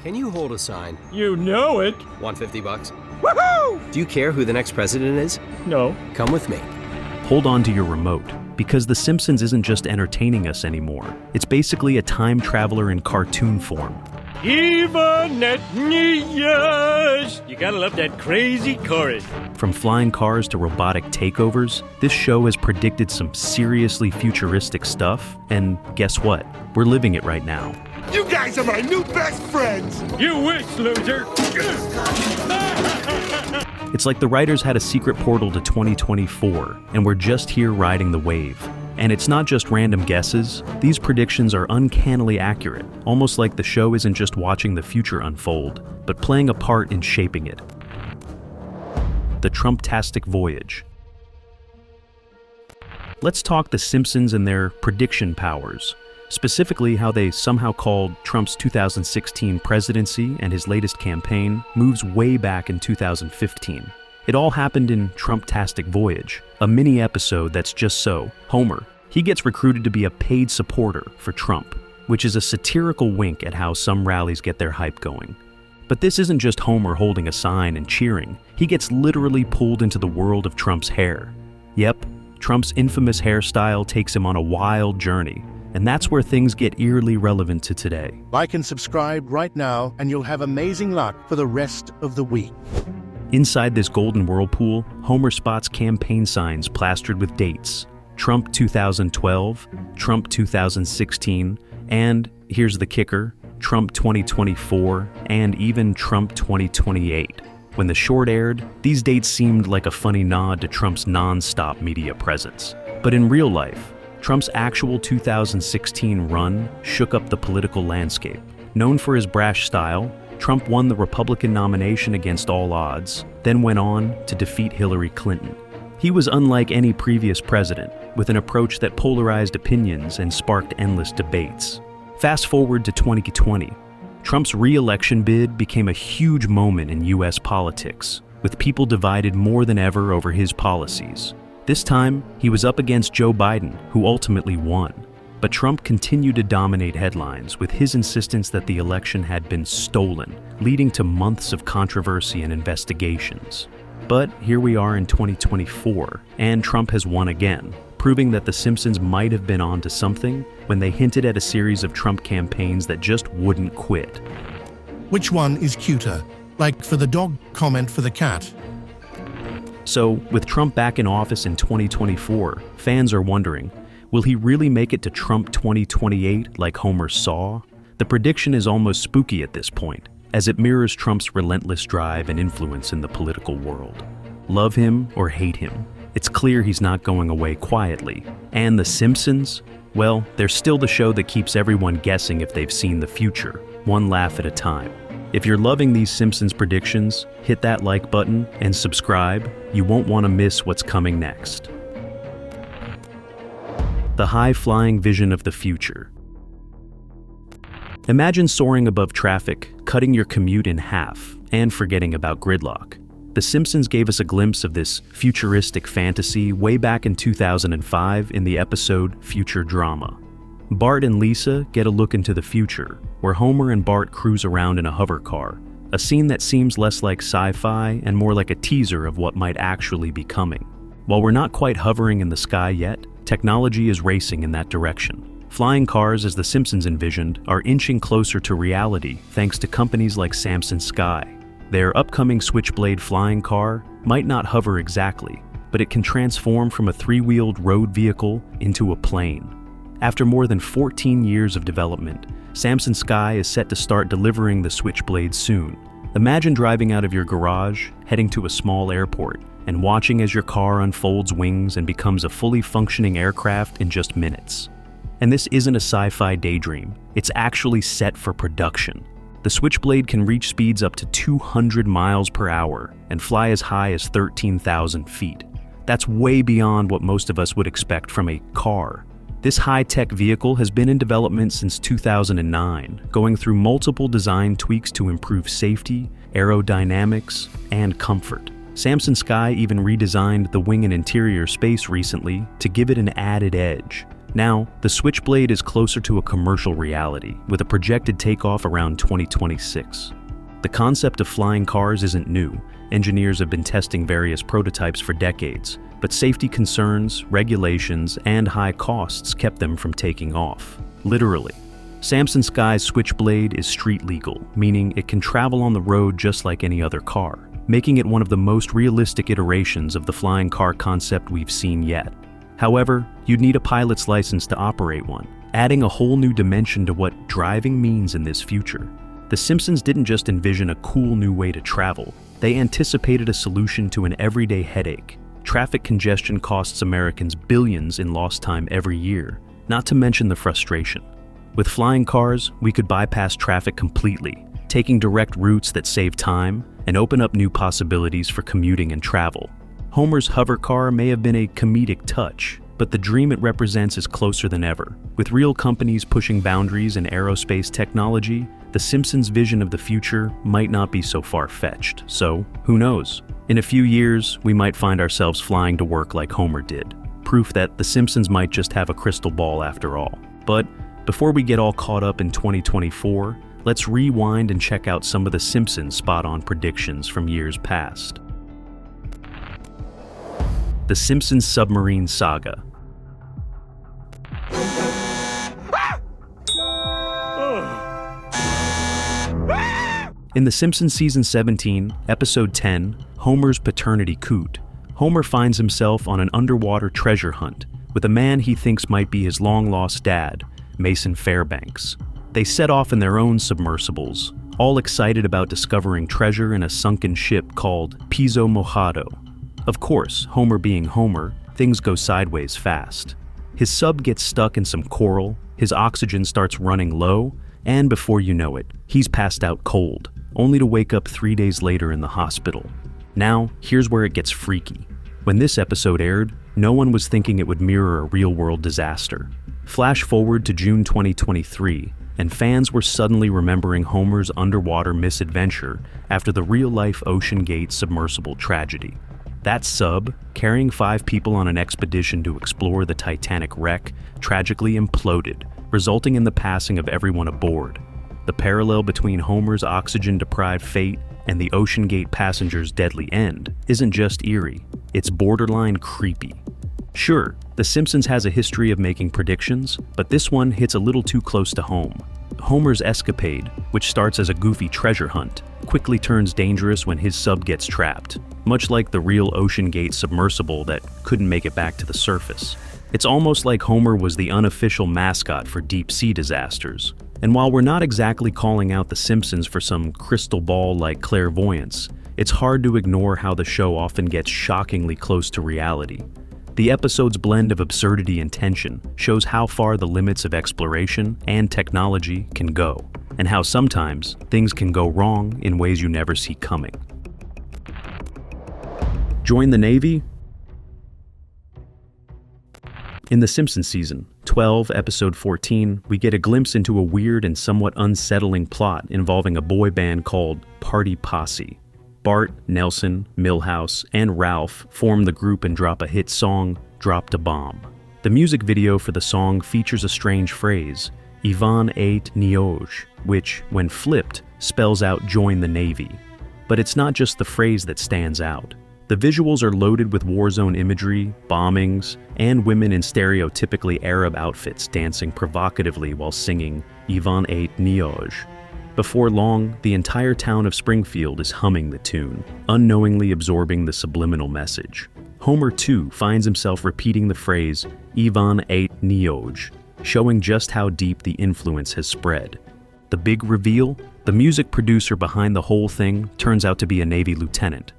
Can you hold a sign? You know it. Want $50? Woohoo! Do you care who the next president is? No. Come with me. Hold on to your remote, because The Simpsons isn't just entertaining us anymore. It's basically a time traveler in cartoon form. Even at New Year's, you gotta love that crazy chorus. From flying cars to robotic takeovers, this show has predicted some seriously futuristic stuff, and guess what? We're living it right now. You guys are my new best friends! You wish, loser. It's like the writers had a secret portal to 2024, and we're just here riding the wave. And it's not just random guesses, these predictions are uncannily accurate, almost like the show isn't just watching the future unfold, but playing a part in shaping it. The Trumptastic Voyage. Let's talk The Simpsons and their prediction powers, specifically how they somehow called Trump's 2016 presidency and his latest campaign moves way back in 2015. It all happened in Trumptastic Voyage, a mini episode that's just so. Homer, he gets recruited to be a paid supporter for Trump, which is a satirical wink at how some rallies get their hype going. But this isn't just Homer holding a sign and cheering. He gets literally pulled into the world of Trump's hair. Yep, Trump's infamous hairstyle takes him on a wild journey, and that's where things get eerily relevant to today. Like and subscribe right now, and you'll have amazing luck for the rest of the week. Inside this golden whirlpool, Homer spots campaign signs plastered with dates. Trump 2012, Trump 2016, and, here's the kicker, Trump 2024, and even Trump 2028. When the short aired, these dates seemed like a funny nod to Trump's non-stop media presence. But in real life, Trump's actual 2016 run shook up the political landscape. Known for his brash style, Trump won the Republican nomination against all odds, then went on to defeat Hillary Clinton. He was unlike any previous president, with an approach that polarized opinions and sparked endless debates. Fast forward to 2020, Trump's re-election bid became a huge moment in US politics, with people divided more than ever over his policies. This time, he was up against Joe Biden, who ultimately won. But Trump continued to dominate headlines with his insistence that the election had been stolen, leading to months of controversy and investigations. But here we are in 2024, and Trump has won again, proving that The Simpsons might have been onto something when they hinted at a series of Trump campaigns that just wouldn't quit. Which one is cuter? Like for the dog, comment for the cat. So, with Trump back in office in 2024, fans are wondering, will he really make it to Trump 2028 like Homer saw? The prediction is almost spooky at this point, as it mirrors Trump's relentless drive and influence in the political world. Love him or hate him, it's clear he's not going away quietly. And The Simpsons? Well, they're still the show that keeps everyone guessing if they've seen the future, one laugh at a time. If you're loving these Simpsons predictions, hit that like button and subscribe. You won't want to miss what's coming next. The high-flying vision of the future. Imagine soaring above traffic, cutting your commute in half, and forgetting about gridlock. The Simpsons gave us a glimpse of this futuristic fantasy way back in 2005 in the episode Future Drama. Bart and Lisa get a look into the future, where Homer and Bart cruise around in a hover car, a scene that seems less like sci-fi and more like a teaser of what might actually be coming. While we're not quite hovering in the sky yet, technology is racing in that direction. Flying cars, as The Simpsons envisioned, are inching closer to reality thanks to companies like Samsung Sky. Their upcoming Switchblade flying car might not hover exactly, but it can transform from a three-wheeled road vehicle into a plane. After more than 14 years of development, Samsung Sky is set to start delivering the Switchblade soon. Imagine driving out of your garage, heading to a small airport, and watching as your car unfolds wings and becomes a fully functioning aircraft in just minutes. And this isn't a sci-fi daydream, it's actually set for production. The Switchblade can reach speeds up to 200 miles per hour and fly as high as 13,000 feet. That's way beyond what most of us would expect from a car. This high-tech vehicle has been in development since 2009, going through multiple design tweaks to improve safety, aerodynamics, and comfort. Samsung Sky even redesigned the wing and interior space recently to give it an added edge. Now, the Switchblade is closer to a commercial reality, with a projected takeoff around 2026. The concept of flying cars isn't new. Engineers have been testing various prototypes for decades, but safety concerns, regulations, and high costs kept them from taking off. Literally. Samsung Sky's Switchblade is street legal, meaning it can travel on the road just like any other car, making it one of the most realistic iterations of the flying car concept we've seen yet. However, you'd need a pilot's license to operate one, adding a whole new dimension to what driving means in this future. The Simpsons didn't just envision a cool new way to travel, they anticipated a solution to an everyday headache. Traffic congestion costs Americans billions in lost time every year, not to mention the frustration. With flying cars, we could bypass traffic completely, taking direct routes that save time and open up new possibilities for commuting and travel. Homer's hover car may have been a comedic touch, but the dream it represents is closer than ever. With real companies pushing boundaries in aerospace technology, the Simpsons' vision of the future might not be so far-fetched. So, who knows? In a few years, we might find ourselves flying to work like Homer did. Proof that the Simpsons might just have a crystal ball after all. But before we get all caught up in 2024, let's rewind and check out some of the Simpsons' spot-on predictions from years past. The Simpsons Submarine Saga. In The Simpsons Season 17, Episode 10, Homer's Paternity Coot, Homer finds himself on an underwater treasure hunt with a man he thinks might be his long-lost dad, Mason Fairbanks. They set off in their own submersibles, all excited about discovering treasure in a sunken ship called Piso Mojado. Of course, Homer being Homer, things go sideways fast. His sub gets stuck in some coral, his oxygen starts running low, and before you know it, he's passed out cold, only to wake up 3 days later in the hospital. Now, here's where it gets freaky. When this episode aired, no one was thinking it would mirror a real-world disaster. Flash forward to June 2023, and fans were suddenly remembering Homer's underwater misadventure after the real-life Ocean Gate submersible tragedy. That sub, carrying 5 people on an expedition to explore the Titanic wreck, tragically imploded, resulting in the passing of everyone aboard. The parallel between Homer's oxygen-deprived fate and the Ocean Gate passengers' deadly end isn't just eerie, it's borderline creepy. Sure, The Simpsons has a history of making predictions, but this one hits a little too close to home. Homer's escapade, which starts as a goofy treasure hunt, quickly turns dangerous when his sub gets trapped, much like the real Ocean Gate submersible that couldn't make it back to the surface. It's almost like Homer was the unofficial mascot for deep-sea disasters. And while we're not exactly calling out The Simpsons for some crystal ball-like clairvoyance, it's hard to ignore how the show often gets shockingly close to reality. The episode's blend of absurdity and tension shows how far the limits of exploration and technology can go, and how sometimes things can go wrong in ways you never see coming. Join the Navy? In The Simpsons Season 12, Episode 14, we get a glimpse into a weird and somewhat unsettling plot involving a boy band called Party Posse. Bart, Nelson, Milhouse, and Ralph form the group and drop a hit song, Dropped a Bomb. The music video for the song features a strange phrase, Ivan ate Nioj, which, when flipped, spells out join the Navy. But it's not just the phrase that stands out. The visuals are loaded with war zone imagery, bombings, and women in stereotypically Arab outfits dancing provocatively while singing Ivan ate Nioj. Before long, the entire town of Springfield is humming the tune, unknowingly absorbing the subliminal message. Homer, too, finds himself repeating the phrase Ivan ate Nioj, showing just how deep the influence has spread. The big reveal? The music producer behind the whole thing turns out to be a Navy lieutenant.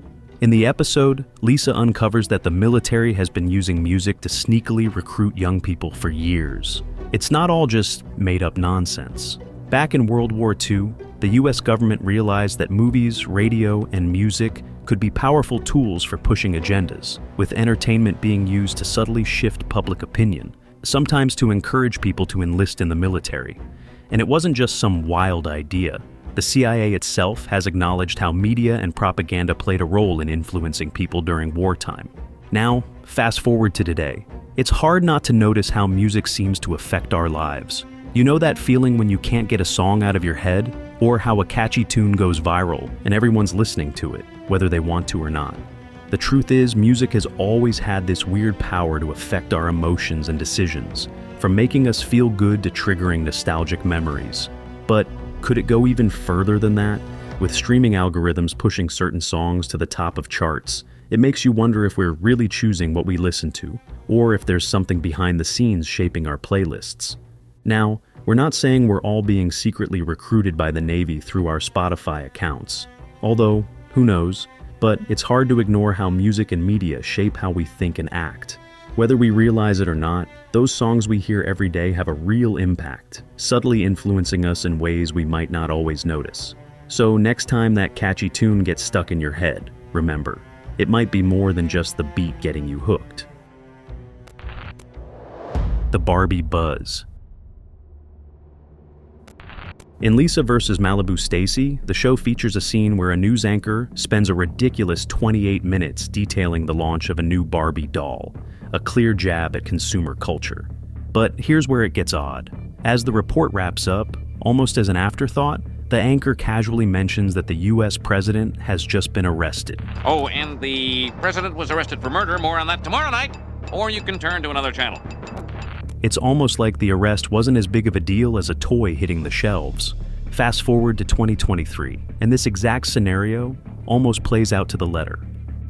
In the episode, Lisa uncovers that the military has been using music to sneakily recruit young people for years. It's not all just made-up nonsense. Back in World War II, the US government realized that movies, radio, and music could be powerful tools for pushing agendas, with entertainment being used to subtly shift public opinion, sometimes to encourage people to enlist in the military. And it wasn't just some wild idea. The CIA itself has acknowledged how media and propaganda played a role in influencing people during wartime. Now, fast forward to today. It's hard not to notice how music seems to affect our lives. You know that feeling when you can't get a song out of your head? Or how a catchy tune goes viral and everyone's listening to it, whether they want to or not. The truth is, music has always had this weird power to affect our emotions and decisions, from making us feel good to triggering nostalgic memories. But could it go even further than that? With streaming algorithms pushing certain songs to the top of charts, it makes you wonder if we're really choosing what we listen to, or if there's something behind the scenes shaping our playlists. Now, we're not saying we're all being secretly recruited by the Navy through our Spotify accounts. Although, who knows? But it's hard to ignore how music and media shape how we think and act. Whether we realize it or not, those songs we hear every day have a real impact, subtly influencing us in ways we might not always notice. So next time that catchy tune gets stuck in your head, remember, it might be more than just the beat getting you hooked. The Barbie buzz. In Lisa vs. Malibu Stacy, the show features a scene where a news anchor spends a ridiculous 28 minutes detailing the launch of a new Barbie doll, a clear jab at consumer culture. But here's where it gets odd. As the report wraps up, almost as an afterthought, the anchor casually mentions that the US president has just been arrested. Oh, and the president was arrested for murder. More on that tomorrow night. Or you can turn to another channel. It's almost like the arrest wasn't as big of a deal as a toy hitting the shelves. Fast forward to 2023, and this exact scenario almost plays out to the letter.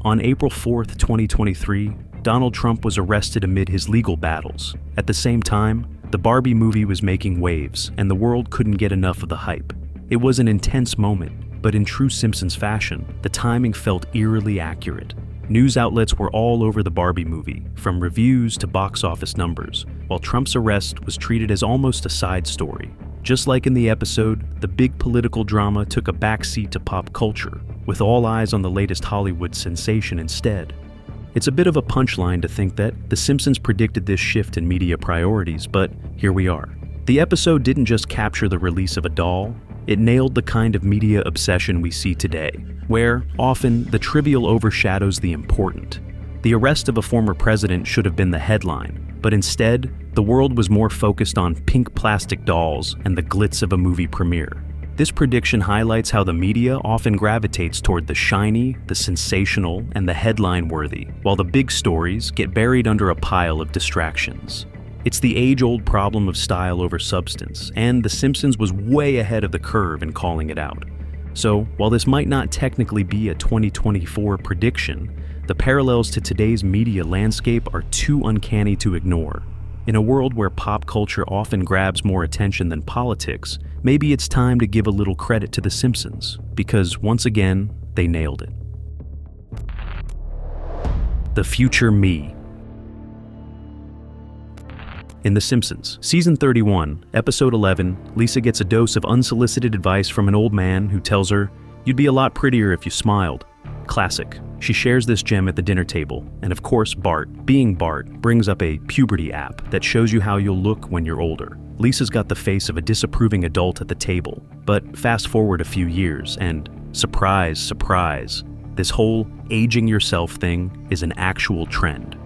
On April 4th, 2023, Donald Trump was arrested amid his legal battles. At the same time, the Barbie movie was making waves, and the world couldn't get enough of the hype. It was an intense moment, but in true Simpsons fashion, the timing felt eerily accurate. News outlets were all over the Barbie movie, from reviews to box office numbers, while Trump's arrest was treated as almost a side story. Just like in the episode, the big political drama took a backseat to pop culture, with all eyes on the latest Hollywood sensation instead. It's a bit of a punchline to think that The Simpsons predicted this shift in media priorities, but here we are. The episode didn't just capture the release of a doll, it nailed the kind of media obsession we see today, where, often, the trivial overshadows the important. The arrest of a former president should have been the headline, but instead, the world was more focused on pink plastic dolls and the glitz of a movie premiere. This prediction highlights how the media often gravitates toward the shiny, the sensational, and the headline-worthy, while the big stories get buried under a pile of distractions. It's the age-old problem of style over substance, and The Simpsons was way ahead of the curve in calling it out. So, while this might not technically be a 2024 prediction, the parallels to today's media landscape are too uncanny to ignore. In a world where pop culture often grabs more attention than politics, maybe it's time to give a little credit to The Simpsons, because once again, they nailed it. The future me. In The Simpsons, Season 31, Episode 11, Lisa gets a dose of unsolicited advice from an old man who tells her, "You'd be a lot prettier if you smiled." Classic. She shares this gem at the dinner table, and of course Bart, being Bart, brings up a puberty app that shows you how you'll look when you're older. Lisa's got the face of a disapproving adult at the table, but fast forward a few years and, surprise, surprise, this whole aging yourself thing is an actual trend.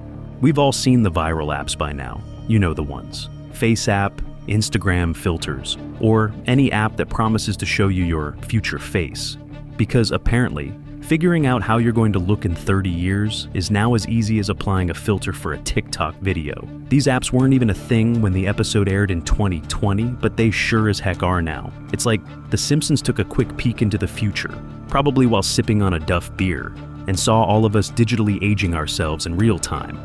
We've all seen the viral apps by now. You know the ones. Face app, Instagram filters, or any app that promises to show you your future face. Because apparently, figuring out how you're going to look in 30 years is now as easy as applying a filter for a TikTok video. These apps weren't even a thing when the episode aired in 2020, but they sure as heck are now. It's like The Simpsons took a quick peek into the future, probably while sipping on a Duff beer, and saw all of us digitally aging ourselves in real time.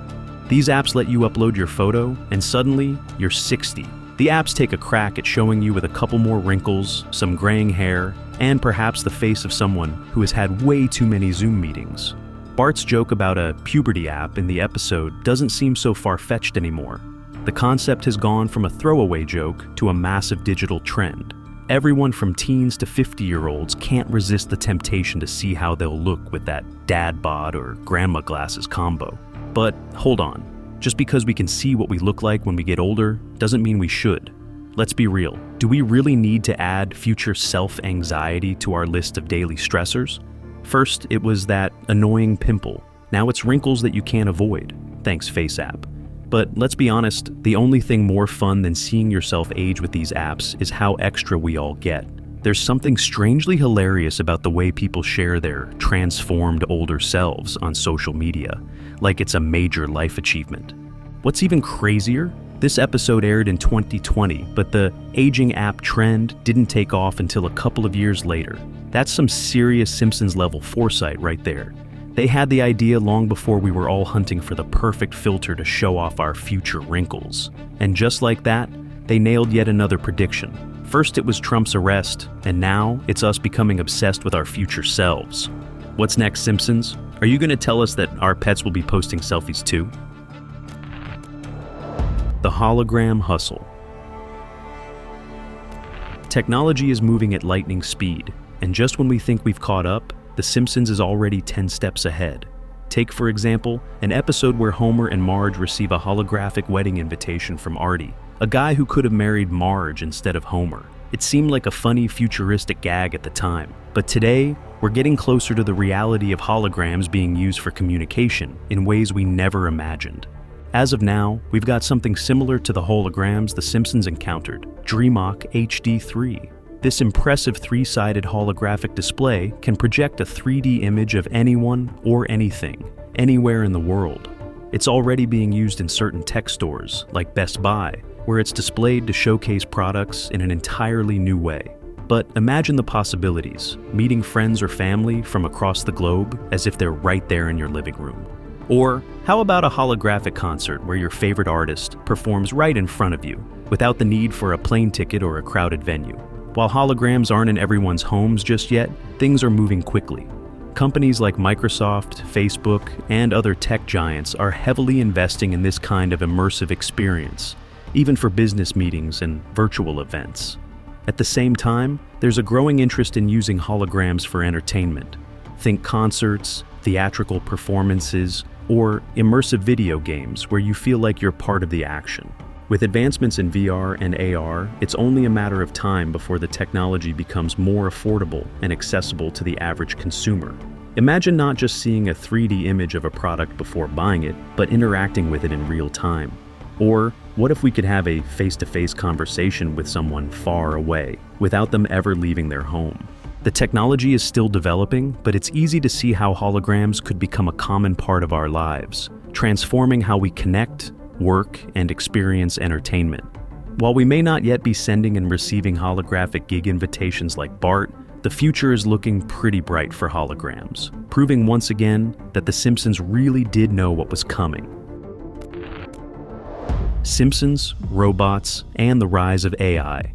These apps let you upload your photo, and suddenly, you're 60. The apps take a crack at showing you with a couple more wrinkles, some graying hair, and perhaps the face of someone who has had way too many Zoom meetings. Bart's joke about a puberty app in the episode doesn't seem so far-fetched anymore. The concept has gone from a throwaway joke to a massive digital trend. Everyone from teens to 50-year-olds can't resist the temptation to see how they'll look with that dad bod or grandma glasses combo. But hold on, just because we can see what we look like when we get older doesn't mean we should. Let's be real, do we really need to add future self-anxiety to our list of daily stressors? First, it was that annoying pimple. Now it's wrinkles that you can't avoid, thanks Face app. But let's be honest, the only thing more fun than seeing yourself age with these apps is how extra we all get. There's something strangely hilarious about the way people share their transformed older selves on social media, like it's a major life achievement. What's even crazier? This episode aired in 2020, but the aging app trend didn't take off until a couple of years later. That's some serious Simpsons-level foresight right there. They had the idea long before we were all hunting for the perfect filter to show off our future wrinkles. And just like that, they nailed yet another prediction. First it was Trump's arrest, and now it's us becoming obsessed with our future selves. What's next, Simpsons? Are you going to tell us that our pets will be posting selfies too? The hologram hustle. Technology is moving at lightning speed, and just when we think we've caught up, The Simpsons is already 10 steps ahead. Take, for example, an episode where Homer and Marge receive a holographic wedding invitation from Artie, a guy who could have married Marge instead of Homer. It seemed like a funny, futuristic gag at the time, but today, we're getting closer to the reality of holograms being used for communication in ways we never imagined. As of now, we've got something similar to the holograms The Simpsons encountered, DreamOck HD3. This impressive three-sided holographic display can project a 3D image of anyone or anything, anywhere in the world. It's already being used in certain tech stores, like Best Buy, where it's displayed to showcase products in an entirely new way. But imagine the possibilities, meeting friends or family from across the globe as if they're right there in your living room. Or how about a holographic concert where your favorite artist performs right in front of you, without the need for a plane ticket or a crowded venue? While holograms aren't in everyone's homes just yet, things are moving quickly. Companies like Microsoft, Facebook, and other tech giants are heavily investing in this kind of immersive experience, even for business meetings and virtual events. At the same time, there's a growing interest in using holograms for entertainment. Think concerts, theatrical performances, or immersive video games where you feel like you're part of the action. With advancements in VR and AR, it's only a matter of time before the technology becomes more affordable and accessible to the average consumer. Imagine not just seeing a 3D image of a product before buying it, but interacting with it in real time. Or what if we could have a face-to-face conversation with someone far away, without them ever leaving their home? The technology is still developing, but it's easy to see how holograms could become a common part of our lives, transforming how we connect, work, and experience entertainment. While we may not yet be sending and receiving holographic gig invitations like Bart, the future is looking pretty bright for holograms, proving once again that The Simpsons really did know what was coming. Simpsons, robots, and the rise of AI.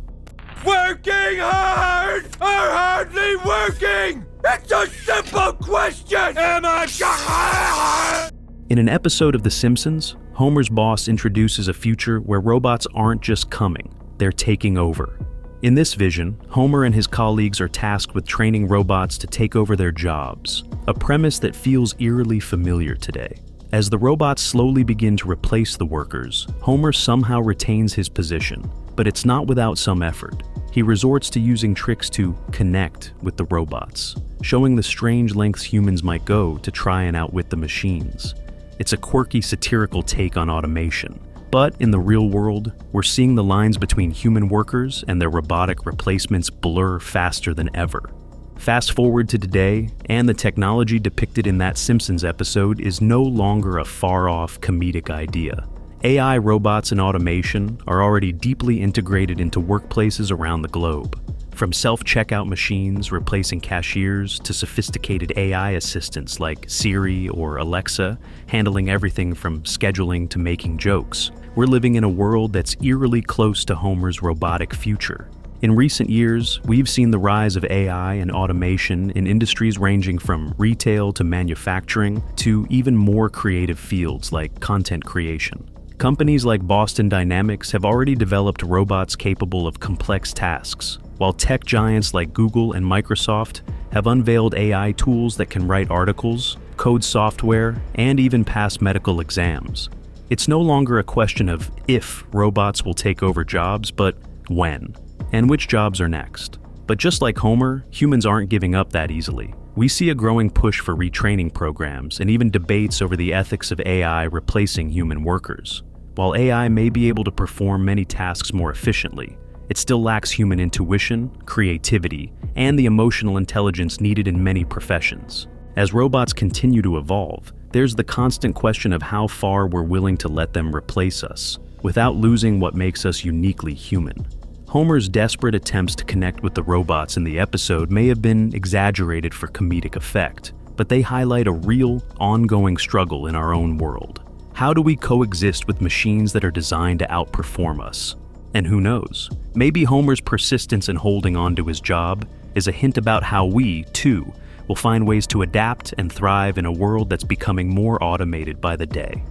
Working hard or hardly working? It's a simple question! Am I... In an episode of The Simpsons, Homer's boss introduces a future where robots aren't just coming, they're taking over. In this vision, Homer and his colleagues are tasked with training robots to take over their jobs, a premise that feels eerily familiar today. As the robots slowly begin to replace the workers, Homer somehow retains his position, but it's not without some effort. He resorts to using tricks to connect with the robots, showing the strange lengths humans might go to try and outwit the machines. It's a quirky, satirical take on automation. But in the real world, we're seeing the lines between human workers and their robotic replacements blur faster than ever. Fast forward to today, and the technology depicted in that Simpsons episode is no longer a far-off comedic idea. AI robots and automation are already deeply integrated into workplaces around the globe. From self-checkout machines replacing cashiers to sophisticated AI assistants like Siri or Alexa, handling everything from scheduling to making jokes, we're living in a world that's eerily close to Homer's robotic future. In recent years, we've seen the rise of AI and automation in industries ranging from retail to manufacturing to even more creative fields like content creation. Companies like Boston Dynamics have already developed robots capable of complex tasks, while tech giants like Google and Microsoft have unveiled AI tools that can write articles, code software, and even pass medical exams. It's no longer a question of if robots will take over jobs, but when, and which jobs are next. But just like Homer, humans aren't giving up that easily. We see a growing push for retraining programs and even debates over the ethics of AI replacing human workers. While AI may be able to perform many tasks more efficiently, it still lacks human intuition, creativity, and the emotional intelligence needed in many professions. As robots continue to evolve, there's the constant question of how far we're willing to let them replace us, without losing what makes us uniquely human. Homer's desperate attempts to connect with the robots in the episode may have been exaggerated for comedic effect, but they highlight a real, ongoing struggle in our own world. How do we coexist with machines that are designed to outperform us? And who knows, maybe Homer's persistence in holding on to his job is a hint about how we, too, will find ways to adapt and thrive in a world that's becoming more automated by the day.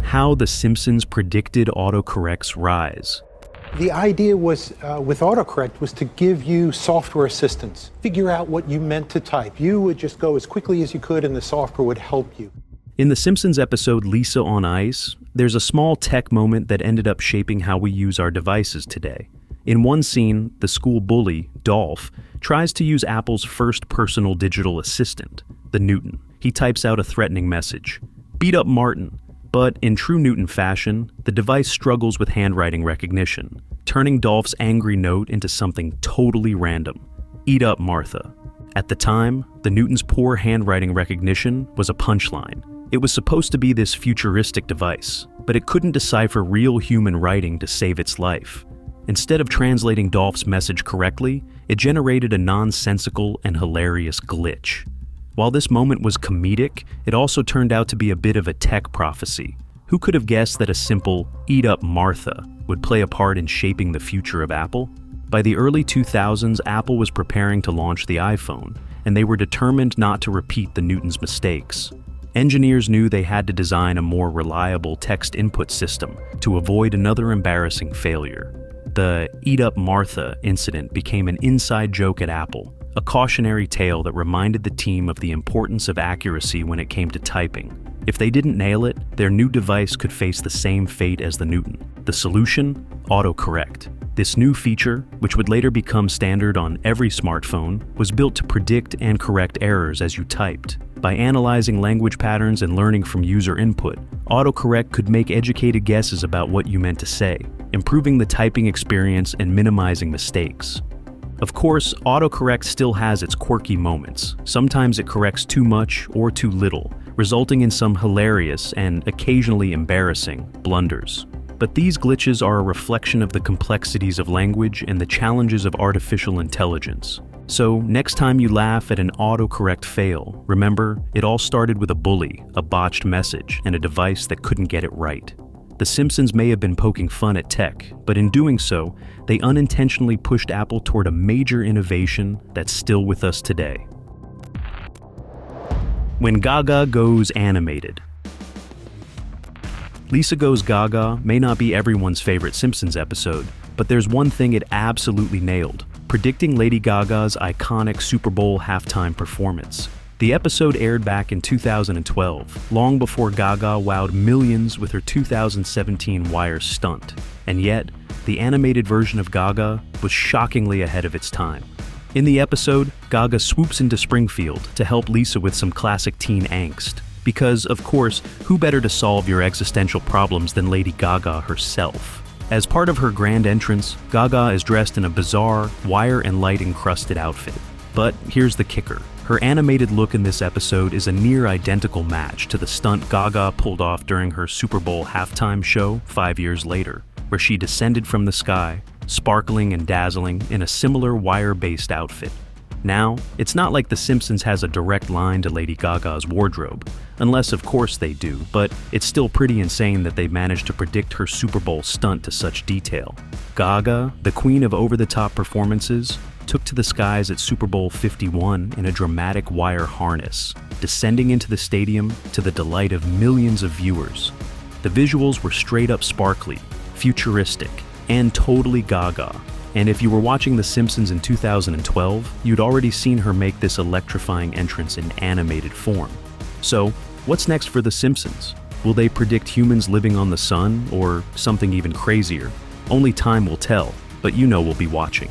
How the Simpsons predicted autocorrect's rise. The idea was, with autocorrect, was to give you software assistance. Figure out what you meant to type. You would just go as quickly as you could and the software would help you. In the Simpsons episode Lisa on Ice, there's a small tech moment that ended up shaping how we use our devices today. In one scene, the school bully, Dolph, tries to use Apple's first personal digital assistant, the Newton. He types out a threatening message, "Beat up Martin." But in true Newton fashion, the device struggles with handwriting recognition, turning Dolph's angry note into something totally random, "Eat up Martha." At the time, the Newton's poor handwriting recognition was a punchline. It was supposed to be this futuristic device, but it couldn't decipher real human writing to save its life. Instead of translating Dolph's message correctly, it generated a nonsensical and hilarious glitch. While this moment was comedic, it also turned out to be a bit of a tech prophecy. Who could have guessed that a simple "eat up Martha" would play a part in shaping the future of Apple? By the early 2000s, Apple was preparing to launch the iPhone, and they were determined not to repeat the Newton's mistakes. Engineers knew they had to design a more reliable text input system to avoid another embarrassing failure. The "Eat Up Martha" incident became an inside joke at Apple, a cautionary tale that reminded the team of the importance of accuracy when it came to typing. If they didn't nail it, their new device could face the same fate as the Newton. The solution? Autocorrect. This new feature, which would later become standard on every smartphone, was built to predict and correct errors as you typed. By analyzing language patterns and learning from user input, autocorrect could make educated guesses about what you meant to say, improving the typing experience and minimizing mistakes. Of course, autocorrect still has its quirky moments. Sometimes it corrects too much or too little, resulting in some hilarious and occasionally embarrassing blunders. But these glitches are a reflection of the complexities of language and the challenges of artificial intelligence. So next time you laugh at an autocorrect fail, remember, it all started with a bully, a botched message, and a device that couldn't get it right. The Simpsons may have been poking fun at tech, but in doing so, they unintentionally pushed Apple toward a major innovation that's still with us today. When Gaga Goes Animated. Lisa Goes Gaga may not be everyone's favorite Simpsons episode, but there's one thing it absolutely nailed: predicting Lady Gaga's iconic Super Bowl halftime performance. The episode aired back in 2012, long before Gaga wowed millions with her 2017 Wire stunt. And yet, the animated version of Gaga was shockingly ahead of its time. In the episode, Gaga swoops into Springfield to help Lisa with some classic teen angst. Because, of course, who better to solve your existential problems than Lady Gaga herself? As part of her grand entrance, Gaga is dressed in a bizarre, wire and light encrusted outfit. But here's the kicker. Her animated look in this episode is a near identical match to the stunt Gaga pulled off during her Super Bowl halftime show 5 years later, where she descended from the sky, sparkling and dazzling in a similar wire-based outfit. Now, it's not like The Simpsons has a direct line to Lady Gaga's wardrobe, unless of course they do, but it's still pretty insane that they managed to predict her Super Bowl stunt to such detail. Gaga, the queen of over-the-top performances, took to the skies at Super Bowl 51 in a dramatic wire harness, descending into the stadium to the delight of millions of viewers. The visuals were straight up sparkly, futuristic, and totally Gaga. And if you were watching The Simpsons in 2012, you'd already seen her make this electrifying entrance in animated form. So, what's next for The Simpsons? Will they predict humans living on the sun, or something even crazier? Only time will tell, but you know we'll be watching.